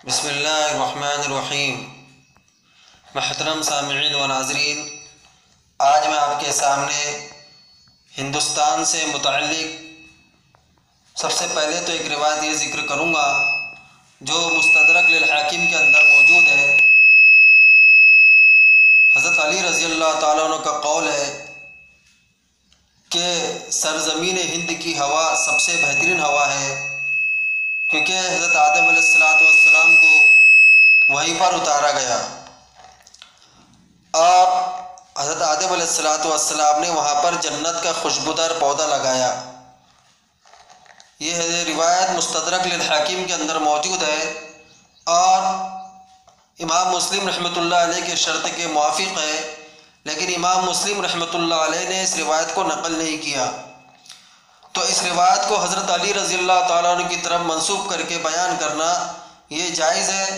بسم اللہ الرحمن الرحیم۔ محترم سامعین و ناظرین، آج میں آپ کے سامنے ہندوستان سے متعلق سب سے پہلے تو ایک روایت یہ ذکر کروں گا جو مستدرک للحاکم کے اندر موجود ہے۔ حضرت علی رضی اللہ تعالیٰ عنہ کا قول ہے کہ سرزمین ہند کی ہوا سب سے بہترین ہوا ہے، کیونکہ حضرت آدم علیہ السلام کو وہیں پر اتارا گیا اور حضرت آدم علیہ السلام نے وہاں پر جنت کا خوشبودار پودا لگایا۔ یہ روایت مستدرک للحاکم کے اندر موجود ہے اور امام مسلم رحمۃ اللہ علیہ کے شرط کے موافق ہے، لیکن امام مسلم رحمۃ اللہ علیہ نے اس روایت کو نقل نہیں کیا، تو اس روایت کو حضرت علی رضی اللہ تعالیٰ عنہ کی طرف منسوب کر کے بیان کرنا یہ جائز ہے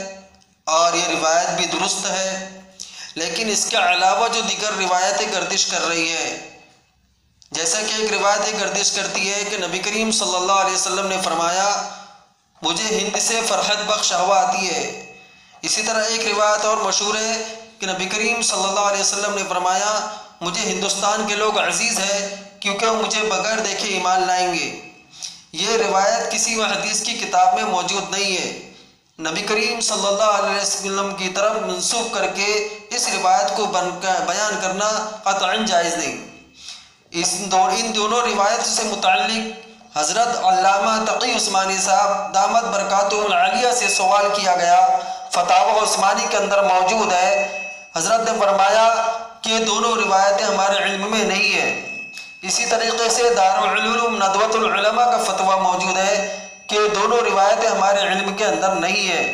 اور یہ روایت بھی درست ہے۔ لیکن اس کے علاوہ جو دیگر روایتیں گردش کر رہی ہیں، جیسا کہ ایک روایت گردش کرتی ہے کہ نبی کریم صلی اللہ علیہ وسلم نے فرمایا مجھے ہند سے فرحت بخش ہوا آتی ہے۔ اسی طرح ایک روایت اور مشہور ہے کہ نبی کریم صلی اللہ علیہ وسلم نے فرمایا مجھے ہندوستان کے لوگ عزیز ہیں کیونکہ وہ مجھے بغیر دیکھے ایمان لائیں گے۔ یہ روایت کسی حدیث کی کتاب میں موجود نہیں ہے، نبی کریم صلی اللہ علیہ وسلم کی طرف منسوب کر کے اس روایت کو بیان کرنا قطعاً جائز نہیں۔ ان دونوں روایت سے متعلق حضرت علامہ تقی عثمانی صاحب دامت برکاتہم العالیہ سے سوال کیا گیا، فتاوی عثمانی کے اندر موجود ہے۔ حضرت نے فرمایا کہ یہ دونوں روایتیں ہمارے علم میں نہیں ہیں۔ اسی طریقے سے دارالعلوم ندوۃ العلماء کا فتویٰ موجود ہے کہ دونوں روایتیں ہمارے علم کے اندر نہیں ہیں۔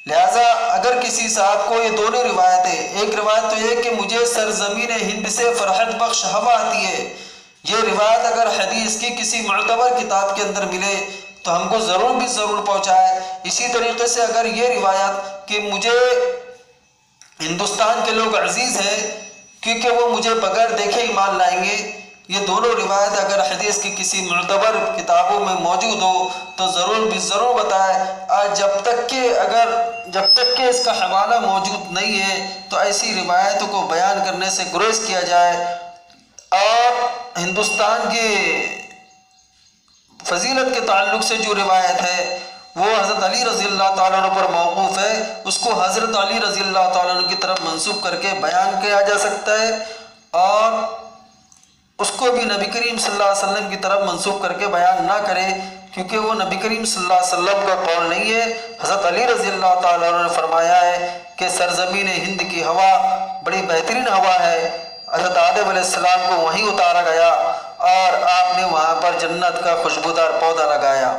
لہٰذا اگر کسی صاحب کو یہ دونوں روایتیں، ایک روایت تو یہ کہ مجھے سرزمین ہند سے فرحت بخش ہوا آتی ہے، یہ روایت اگر حدیث کی کسی معتبر کتاب کے اندر ملے تو ہم کو ضرور پہنچائے۔ اسی طریقے سے اگر یہ روایت کہ مجھے ہندوستان کے لوگ عزیز ہیں کیونکہ وہ مجھے بغیر دیکھے ایمان لائیں گے، یہ دونوں روایت اگر حدیث کی کسی معتبر کتابوں میں موجود ہو تو ضرور بتائے۔ اور جب تک کہ اس کا حوالہ موجود نہیں ہے تو ایسی روایتوں کو بیان کرنے سے گریز کیا جائے۔ اور ہندوستان کی فضیلت کے تعلق سے جو روایت ہے وہ حضرت علی رضی اللہ تعالیٰ عنہ پر موقوف ہے، اس کو حضرت علی رضی اللہ تعالیٰ عنہ کی طرف منسوب کر کے بیان کیا جا سکتا ہے اور اس کو بھی نبی کریم صلی اللہ علیہ وسلم کی طرف منسوب کر کے بیان نہ کرے، کیونکہ وہ نبی کریم صلی اللہ علیہ وسلم کا قول نہیں ہے۔ حضرت علی رضی اللہ تعالیٰ عنہ نے فرمایا ہے کہ سرزمین ہند کی ہوا بڑی بہترین ہوا ہے، حضرت آدم علیہ السلام کو وہیں اتارا گیا اور آپ نے وہاں پر جنت کا خوشبودار پودا لگایا۔